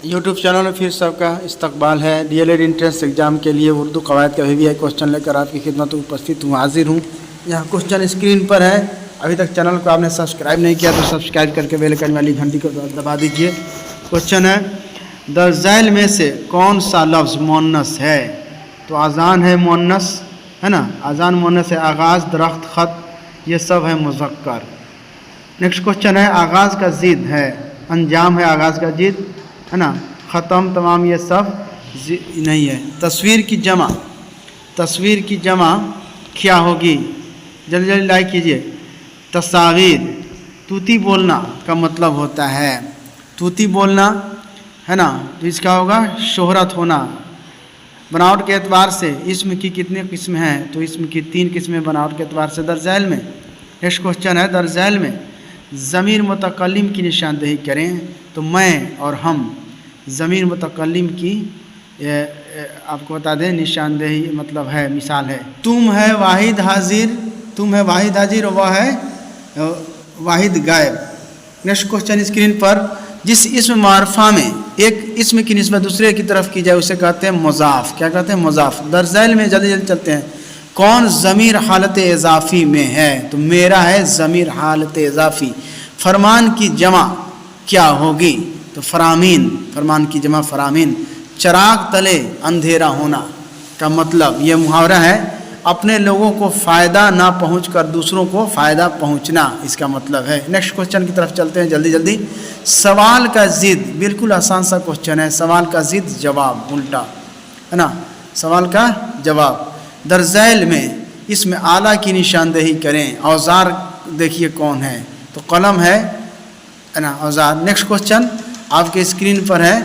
YouTube channel में फिर सबका इस्तकबाल है। डीएलएड एंट्रेंस एग्ज़ाम के लिए उर्दू कवायद का भी क्वेश्चन लेकर आपकी खिदमत में उपस्थित हूँ, हाजिर हूँ। यहाँ क्वेश्चन स्क्रीन पर है। अभी तक चैनल को आपने सब्सक्राइब नहीं किया तो सब्सक्राइब करके बेल आइकन वाली घंटी को दबा दीजिए। क्वेश्चन है, दर्जैल में से कौन सा लफ्ज़ मुअन्नस है? तो अज़ान है मुअन्नस, है ना, अज़ान मुअन्नस है। आगाज़, दरख्त, ख़त, ये सब है मुज़क्कर। नेक्स्ट क्वेश्चन है, आगाज़ का ज़िद है, अंजाम है आगाज़ का ज़िद, है ना, ख़त्म, तमाम, ये सब नहीं है। तस्वीर की जमा क्या होगी? जल्दी जल्दी लाइक कीजिए। तस्वीर, तूती बोलना का मतलब होता है, तूती बोलना, है ना, तो इसका होगा शोहरत होना। बनावट के एतबार से इस्म की कितने किस्म हैं? तो इस्म की 3 किस्में बनावट के एतबार से दर्जैल में। नेक्स्ट क्वेश्चन है, दर्जैल में ज़मीर मुतकल्लिम की निशानदेही करें। तो मैं और हम, ज़मीर मुतकल्लिम की आपको बता दें निशानदेही मतलब है, मिसाल है, तुम है वाहिद हाजिर, तुम है वाहिद हाजिर और वह है वाहिद गायब। नेक्स्ट क्वेश्चन स्क्रीन पर, जिस इस्म मारफा में एक इस्म की निस्बत दूसरे की तरफ की जाए उसे कहते हैं मुज़ाफ़। क्या कहते हैं? मुज़ाफ़। दर्जैल में जल्दी जल्दी चलते हैं, कौन ज़मीर हालत इज़ाफ़ी में है? तो मेरा है ज़मीर हालत इज़ाफ़ी। फरमान की जमा क्या होगी? तो फरामीन, फरमान की जमा फरामीन। चराग तले अंधेरा होना का मतलब, ये मुहावरा है, अपने लोगों को फ़ायदा ना पहुँच कर दूसरों को फ़ायदा पहुँचना, इसका मतलब है। नेक्स्ट क्वेश्चन की तरफ चलते हैं जल्दी जल्दी। सवाल का ज़िद, बिल्कुल आसान सा क्वेश्चन है, सवाल का ज़िद जवाब, उल्टा, है ना, सवाल का जवाब। दर्जैल में इसमें आला की निशानदेही करें। औज़ार देखिए कौन है? तो कलम है ना, औज़ार। नेक्स्ट क्वेश्चन आपके स्क्रीन पर है,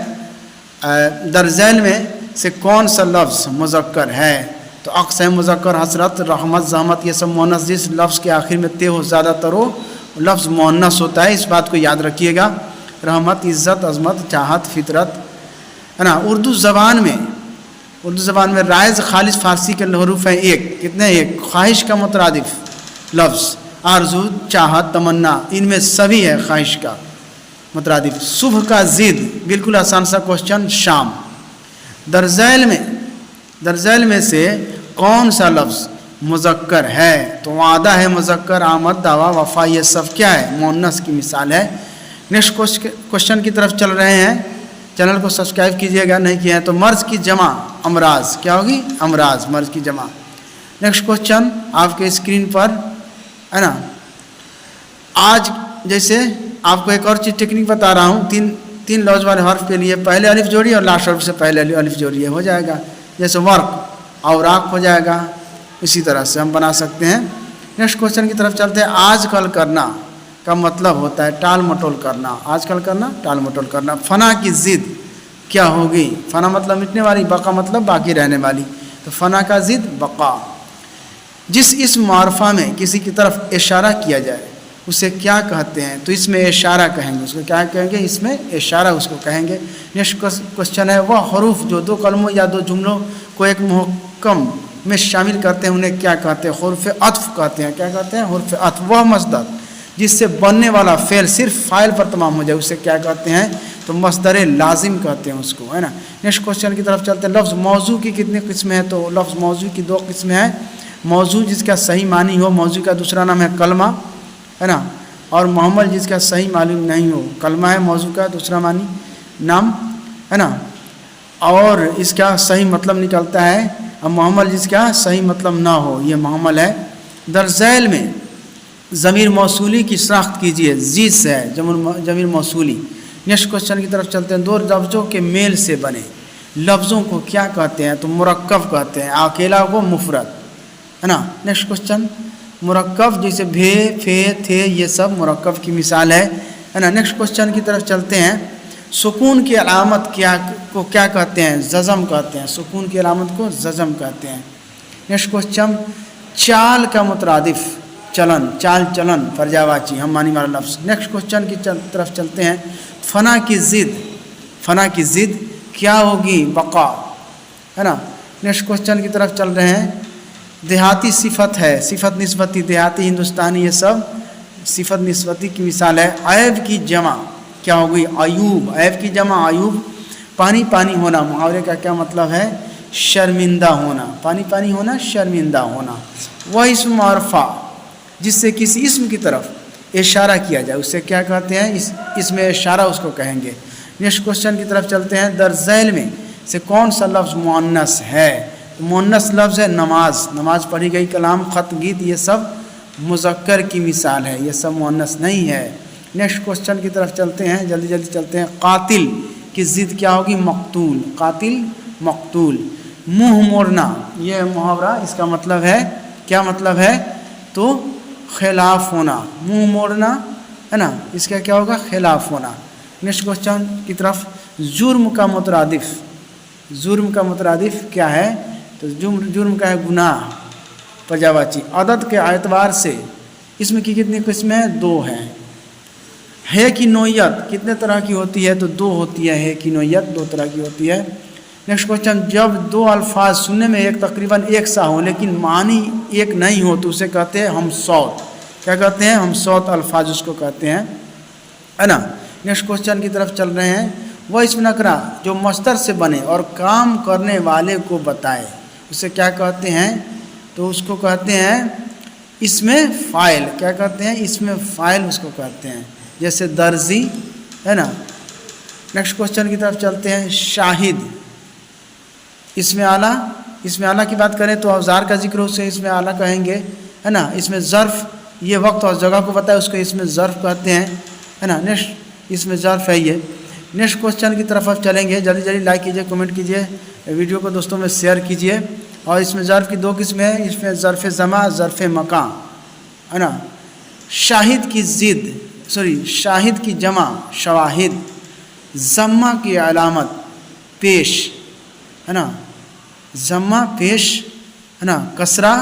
दर्जैल में से कौन सा लफ्ज़ मुज़क्कर है? तो अक्स है मुज़क्कर, हसरत, रहमत, ज़हमत, ये सब मुअन्नस। जिस लफ्ज़ के आखिर में ते हो ज़्यादातर हो लफ्ज़ मुअन्नस होता है, इस बात को याद रखिएगा। रहमत, इज़्ज़त, अज़मत, चाहत, फितरत, है ना। उर्दू ज़बान में राइज़ खालिस फ़ारसी के हरूफ हैं एक, कितने? एक। ख्वाहिश का मुतरादिफ लफ्ज़ आरज़ू, चाहत, तमन्ना, इनमें सभी है ख्वाहिश का मुतरादिफ। सुबह का ज़िद, बिल्कुल आसान सा क्वेश्चन, शाम। दर्जैल में से कौन सा लफ्ज़ मुज़क्कर है? तो वादा है मुज़क्कर, आमद, दावा, वफ़ा, ये सब क्या है? मुअन्नस की मिसाल है। नेक्स्ट क्वेश्चन की तरफ चल रहे हैं। चैनल को सब्सक्राइब कीजिएगा, नहीं किया है तो। मर्ज़ की जमा अमराज क्या होगी? अमराज, मर्ज़ की जमा। नेक्स्ट क्वेश्चन आपके स्क्रीन पर, है ना। आज जैसे आपको एक और चीज़ टेक्निक बता रहा हूँ, तीन लफ्ज़ वाले हर्फ के लिए पहले अलिफ जोड़िए और लास्ट हर्फ से पहले अलिफ जोड़िए, हो जाएगा। जैसे वर्क, औराक हो जाएगा। इसी तरह से हम बना सकते हैं। नेक्स्ट क्वेश्चन की तरफ चलते हैं। आजकल करना का मतलब होता है टाल मटोल करना, आजकल करना, टाल मटोल करना। फना की ज़िद क्या होगी? फना मतलब मिटने वाली, बका मतलब बाकी रहने वाली, तो फना का ज़िद बका। जिस इस्म मारफा में किसी की तरफ इशारा किया जाए उसे क्या कहते हैं? तो इसमें इशारा कहेंगे, उसको क्या कहेंगे? इसमें इशारा उसको कहेंगे। नेक्स्ट क्वेश्चन है, वह हरूफ जो 2 कलमों या 2 जुमलों को एक मुहक्कम में शामिल करते हैं उन्हें क्या कहते हैं? हुर्फ़ अत्फ़ कहते हैं। क्या कहते हैं? हुर्फ़ अत्फ़। वह मस्दर जिससे बनने वाला फ़ेल सिर्फ फ़ाइल पर तमाम हो जाए उसे क्या कहते हैं? तो मस्दर लाजिम कहते हैं उसको, है ना। नेक्स्ट क्वेश्चन की तरफ चलते हैं। लफ्ज़ मौजू की कितनी किस्में हैं? तो लफ्ज़ मौजू की 2 किस्में हैं। मौजू जिसका सही मानी हो, मौजू का दूसरा नाम है कलमा, है ना, और मोहम्मल जिसका सही मालूम नहीं हो, कलमा है मौजू का दूसरा मानी नाम, है ना, और इसका सही मतलब निकलता है, और मोहम्मल जिसका सही मतलब ना हो, ये मोहम्मल है। दर्जैल में ज़मीर मौसूली की शनाख्त कीजिए। जीस है ज़मीर मौसूली। नेक्स्ट क्वेश्चन की तरफ चलते हैं। 2 लफ्ज़ों के मेल से बने लफ्ज़ों को क्या कहते हैं? तो मुरक्कब कहते हैं, अकेला को मुफरद, है ना। नेक्स्ट क्वेश्चन, मुरक्कब जैसे भे, फे, थे, ये सब मुरक्कब की मिसाल है ना। नेक्स्ट क्वेश्चन की तरफ चलते हैं। सुकून की अलामत क्या कहते हैं? जज़म कहते हैं। सुकून की अलामत को जज़म कहते हैं। नेक्स्ट क्वेश्चन, चाल का मुतरादिफ चलन, चाल चलन, फरजावाची, हम मानी वाला लफ्ज़। नेक्स्ट क्वेश्चन की तरफ चलते हैं। फना की ज़िद क्या होगी? बका, है ना। नेक्स्ट क्वेश्चन की तरफ चल रहे हैं। देहाती सिफत है, सिफत निस्बती, देहाती, हिंदुस्तानी, ये सब सिफत निस्बती की मिसाल है। ऐब की जमा क्या हो गई? अयूब, ऐब की जमा अयूब। पानी पानी होना मुहावरे का क्या मतलब है? शर्मिंदा होना। पानी पानी होना, शर्मिंदा होना। वह इसम मारफा जिससे किसी इसम की तरफ इशारा किया जाए उसे क्या कहते हैं? इसमें इशारा उसको कहेंगे। नेक्स्ट क्वेश्चन की तरफ चलते हैं। दरज़ैल में से कौन सा लफ्ज़ मुअन्नस है? तो मुअन्नस लफ्ज़ है नमाज। नमाज पढ़ी गई, कलाम, ख़त, गीत, ये सब मुज़क्कर की मिसाल है, ये सब मुअन्नस नहीं है। नेक्स्ट क्वेश्चन की तरफ चलते हैं, जल्दी जल्दी चलते हैं। कातिल की ज़िद क्या होगी? मक़तूल। कातिल मक़तूल। मुँह मोड़ना, ये मुहावरा, इसका मतलब है, क्या मतलब है? तो खिलाफ होना। मुँह मोड़ना है ना, इसका क्या होगा? खिलाफ होना। नेक्स्ट क्वेश्चन की तरफ। जुर्म का मुतरादिफ, जुर्म का मुतरादिफ क्या है? तो जुर्म का है गुनाह, पर्यायवाची। अदद के एतबार से इसमें की कितनी किस्में हैं? 2 हैं। है की नोयत कितने तरह की होती है? तो 2 होती है। है की नोयत 2 तरह की होती है। Next question. जब 2 अल्फाज सुनने में एक तकरीबन एक सा हो लेकिन मानी एक नहीं हो तो उसे कहते हैं हम सौत। क्या कहते हैं? हम सौत अल्फाज उसको कहते हैं, है ना। नेक्स्ट क्वेश्चन की तरफ चल रहे हैं। वह इसम नकरा जो मस्तर से बने और काम करने वाले को बताए उसे क्या कहते हैं? तो उसको कहते हैं इसमें फ़ाइल। क्या कहते हैं? इसमें फ़ाइल उसको कहते हैं, जैसे दर्जी, है ना। नेक्स्ट क्वेश्चन की तरफ चलते हैं। शाहिद इसमें आला, इसमें आला की बात करें तो औजार का जिक्र उसे इसमें आला कहेंगे, है ना। इसमें ज़र्फ़, ये वक्त और जगह को बताए उसको इसमें ज़र्फ़ कहते हैं, है ना। नेक्स्ट इसमें ज़र्फ़ है ये। नेक्स्ट क्वेश्चन की तरफ अब चलेंगे। जल्दी जल्दी लाइक कीजिए, कमेंट कीजिए, वीडियो को दोस्तों में शेयर कीजिए। और इसमें ज़र्फ़ की 2 किस्में हैं, इसमें ज़र्फ़ ज़मा, ज़र्फ़ मकान, है ना। शाहिद की ज़िद, शाहिद की जमा शवाहिद, ज़म्मा की अलामत पेश, है ना। ज़म्मा पेश, है ना। कसरा,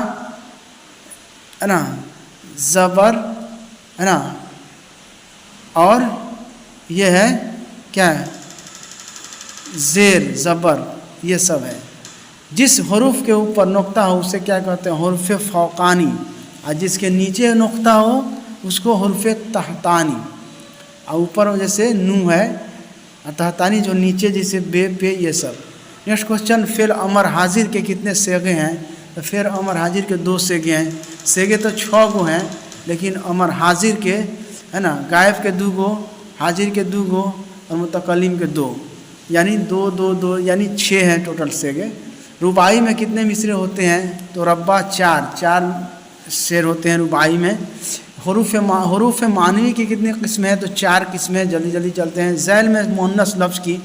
है ना। ज़बर, है ना। और ये है क्या है? ज़ेर, ज़बर, ये सब है। जिस हरूफ के ऊपर नुक्ता हो उसे क्या कहते हैं? हरूफ फ़ौक़ानी। और जिसके नीचे नुक्ता हो उसको हरूफ तहतानी। और ऊपर जैसे नू है, तहतानी जो नीचे जैसे बे पे, ये सब। Next question. फ़िल अमर हाजिर के कितने सेगे हैं? तो फ़िल अमर हाजिर के 2 सेगे हैं। सेगे तो 6 गो हैं, लेकिन अमर हाजिर के, है ना, गायब के 2 गो, हाजिर के 2 गो और मुतकल्लिम के 2, यानी 2 2 2 यानी 6 हैं टोटल सेगे। रुबाई में कितने मिसरे होते हैं? तो रब्बा 4 शेर होते हैं रुबाई में। हरूफ मानवी की कितनी किस्में हैं? तो 4 किस्में। जल्दी जल्दी चलते हैं। ज़ैल में मुअन्नस लफ्ज़ की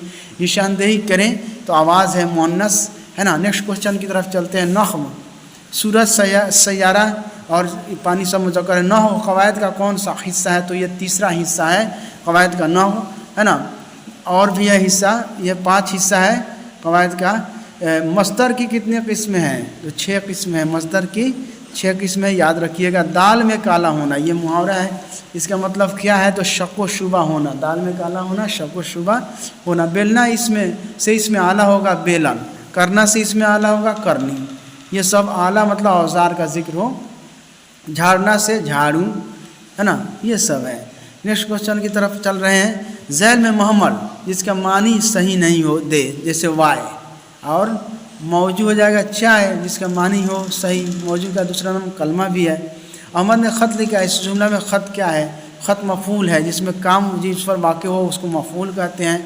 निशानदेही करें तो आवाज़ है मुअन्नस, है ना। नेक्स्ट क्वेश्चन की तरफ चलते हैं। नख्म, सूरज, सैयारा और पानी सब मुज़क्कर है। नहव क़वायद का कौन सा हिस्सा है? तो ये तीसरा हिस्सा है क़वायद का, नहव, है ना। और भी है हिस्सा, ये 5 हिस्सा है क़वायद का। मस्दर की कितने किस्में हैं? तो 6 किस्में हैं मस्दर की, 6 किस्में याद रखिएगा। दाल में काला होना, ये मुहावरा है, इसका मतलब क्या है? तो शक व शुबा होना। दाल में काला होना, शक व शुबा होना। बेलना इसमें से इसमें आला होगा बेलन, करना से इसमें आला होगा करनी। ये सब आला मतलब औजार का जिक्र हो। झाड़ना से झाड़ू, है ना, ये सब है। नेक्स्ट क्वेश्चन की तरफ चल रहे हैं। ज़ैल में महमल जिसका मानी सही नहीं हो दे, जैसे वाय, और मौजू हो जाएगा चाय जिसका मानी हो सही। मौजू का दूसरा नाम कलमा भी है। अहमद ने ख़त लिखा, इस जुमला में ख़त क्या है? ख़त मफ़ूल है, जिसमें काम जिस पर वाक़ हो उसको मफ़ूल कहते हैं,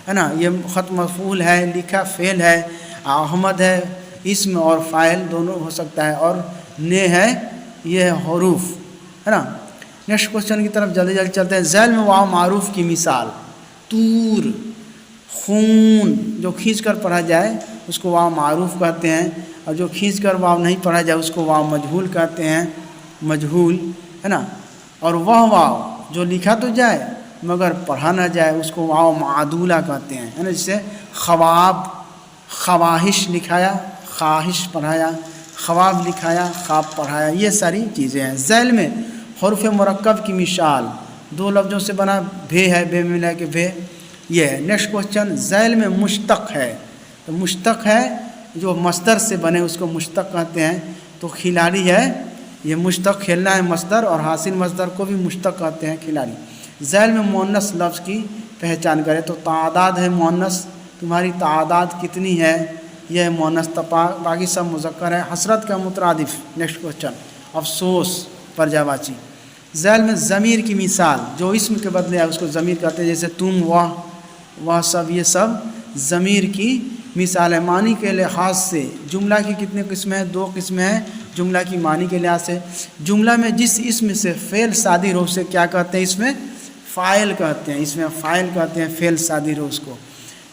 है ना। ये ख़त मफ़ूल है, लिखा फ़ेल है। अहमद है इसम और फ़ाइल दोनों हो सकता है, और ने है ये है हरूफ, है ना। नेक्स्ट क्वेश्चन की तरफ जल्दी जल्दी चलते हैं। ज़ैल में वाव मारूफ़ की मिसाल, तूर, खून, जो खींच कर पढ़ा जाए उसको वाव मारूफ़ कहते हैं, और जो खींच कर वाव नहीं पढ़ा जाए उसको वाव मजहूल कहते हैं, मजहूल, है ना। और वह वाव जो लिखा तो जाए मगर पढ़ा ना जाए उसको वाव मादूला कहते हैं, है ना। जैसे ख्वाब, ख्वाहिश लिखाया, ख्वाहिश पढ़ाया, ख्वाब लिखाया, ख्वाब पढ़ाया, ये सारी चीज़ें हैं। ज़ैल में हरूफ मुरक्कब की मिसाल, 2 लफ्ज़ों से बना भे है, बे मिला के भे, ये है। Next question. ज़ैल में मुश्तक है, तो मुश्तक है जो मस्दर से बने उसको मुश्तक कहते हैं। तो खिलाड़ी है, ये मुश्तक खेलना है मस्दर, और हासिल मस्दर को भी मुश्तक कहते हैं, खिलाड़ी। ज़ैल में मुअन्नस लफ्ज़ की पहचान करें तो तादाद है मुअन्नस, तुम्हारी तादाद कितनी है, यह मुअन्नस बाकी सब मुज़क्कर है। हसरत का मुतरादिफ, नेक्स्ट क्वेश्चन, अफसोस पर्यायवाची। ज़ैल में ज़मीर की मिसाल, जो इसम के बदले है उसको ज़मीर कहते हैं, जैसे तुम, वह सब, ये सब ज़मीर की मिसाल है। मानी के लिहाज से जुमला की कितने किस्में हैं? 2 किस्में हैं जुमला की मानी के लिहाज से। जुमला में जिस इसम से फ़ेल सादिर हो उसे क्या कहते हैं? इसमें फ़ाइल कहते हैं, इसमें फ़ाइल कहते हैं, फ़ेल सादिर हो उसको।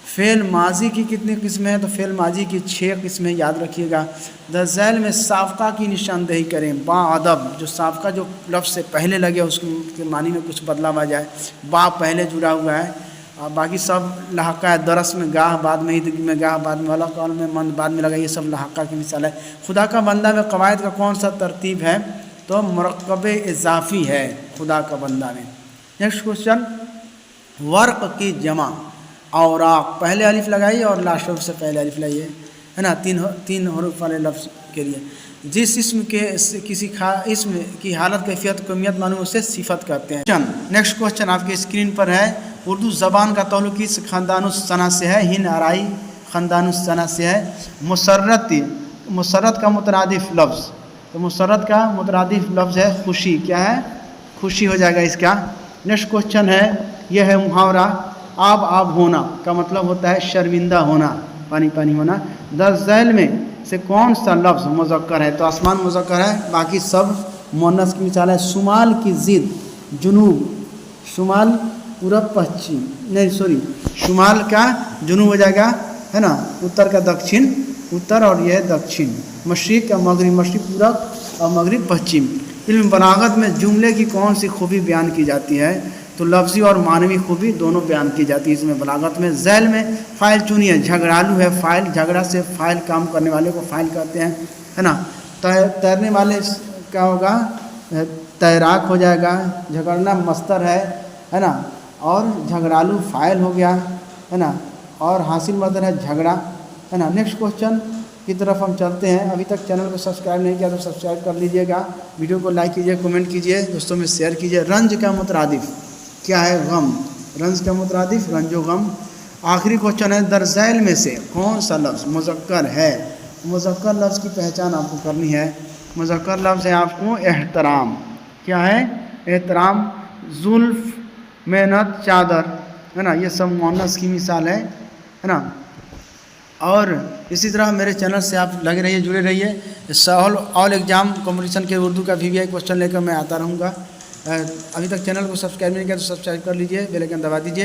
फ़ेल माजी की कितनी किस्में हैं? तो फ़ेल माजी की 6 किस्में याद रखिएगा। द ज़ैल में साफ़का की निशानदेही करें। बा अदब, जो साफ़का जो लफ्ज़ से पहले लगे उसके मानी में कुछ बदलाव आ जाए। बा पहले जुड़ा हुआ है और बाकी सब लहाका है। दरस में गाह बाद में, ईद में गाह बाद में, वाला कौल में मन बाद में लगा, ये सब लहाका की मिसाल है। खुदा का बंदा में कवायद का कौन सा तरतीब है? तो मुरक्कब इज़ाफ़ी है खुदा का बंदा में। नेक्स्ट क्वेश्चन, वर्क की जमा, औराक, पहले अलिफ लगाइए और लास्ट हर्फ से पहले अलिफ लगाइए, है ना, 3 हर्फ वाले लफ्ज़ के लिए। जिस इसम के किसी इसम की हालत कैफियत कमियत मालूम उसे सिफत कहते हैं। नेक्स्ट क्वेश्चन आपके स्क्रीन पर है। उर्दू ज़बान का ताल्लुक़ किस ख़ानदानुस्सना से है? हिंद आराई ख़ानदानुस्सना से है। मुसर्रत का मुतरादिफ लफ्ज़, तो मुसर्रत का मुतरादिफ लफ्ज़ है खुशी। क्या है? खुशी हो जाएगा इसका। नेक्स्ट क्वेश्चन है, यह है मुहावरा, आब होना का मतलब होता है शर्मिंदा होना, पानी पानी होना। द ज़ैल में से कौन सा लफ्ज़ मुज़क्कर है? तो आसमान मुज़क्कर है, बाकी सब मुअन्नस की मिसाल है। शुमाल की ज़िद जुनूब, शुमाल पूरब पश्चिम, नहीं सॉरी, शुमाल का जुनूब हो जाएगा, है ना, उत्तर का दक्षिण, उत्तर और यह दक्षिण। मशरिक़ का मगरिब, मशरिक़ पूरब और मगरिब पश्चिम। इल्म बलागत में जुमले की कौन सी खूबी बयान की जाती है? तो लफ्ज़ी और मानवी खूबी दोनों बयान की जाती है इसमें बलागत में। ज़ैल में फ़ाइल चुनिए, झगड़ालू है फ़ाइल, झगड़ा से फ़ाइल काम करने वाले को फ़ाइल कहते हैं, है ना। तैरने वाले क्या होगा? तैराक हो जाएगा। झगड़ना मस्तर है ना, और झगड़ालू फ़ाइल हो गया, है ना, और हासिल मदर है झगड़ा, है ना। नेक्स्ट क्वेश्चन की तरफ हम चलते हैं। अभी तक चैनल को सब्सक्राइब नहीं किया तो सब्सक्राइब कर लीजिएगा, वीडियो को लाइक कीजिए, कमेंट कीजिए, दोस्तों में शेयर कीजिए। रंज का मुतरादिफ क्या है? गम। रंज का मुतरादिफ रंजो गम। आखिरी क्वेश्चन है, दर ज़ैल में से कौन सा लफ्ज़ मुज़क्कर है? मुज़क्कर लफ्ज़ की पहचान आपको करनी है। मुज़क्कर लफ्ज़ है आपको एहतराम। क्या है? एहतराम। जुल्फ़, मेहनत, चादर, है ना, ये सब मुअन्नस की मिसाल है ना। और इसी तरह मेरे चैनल से आप लगे रहिए, जुड़े रहिए। ऑल एग्ज़ाम कॉम्पिटिशन के उर्दू का VVI क्वेश्चन लेकर मैं आता रहूँगा। अभी तक चैनल को सब्सक्राइब नहीं किया तो सब्सक्राइब कर लीजिए, बेल आइकन दबा दीजिए।